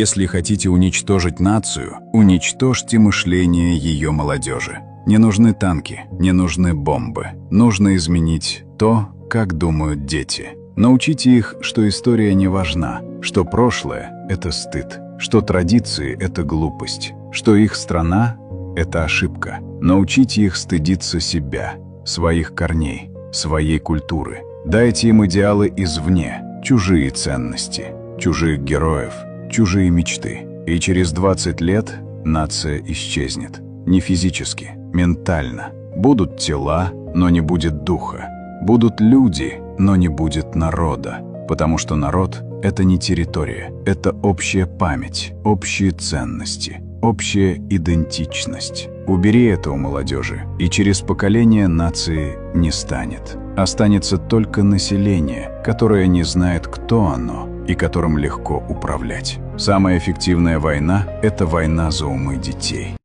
Если хотите уничтожить нацию, уничтожьте мышление ее молодежи. Не нужны танки, не нужны бомбы. Нужно изменить то, как думают дети. Научите их, что история не важна, что прошлое – это стыд, что традиции – это глупость, что их страна – это ошибка. Научите их стыдиться себя, своих корней, своей культуры. Дайте им идеалы извне, чужие ценности, чужих героев, чужие мечты. И через 20 лет нация исчезнет. Не физически, ментально. Будут тела, но не будет духа. Будут люди, но не будет народа. Потому что народ – это не территория, это общая память, общие ценности, общая идентичность. Убери это у молодежи, и через поколение нации не станет. Останется только население, которое не знает, кто оно, и которым легко управлять. Самая эффективная война – это война за умы детей.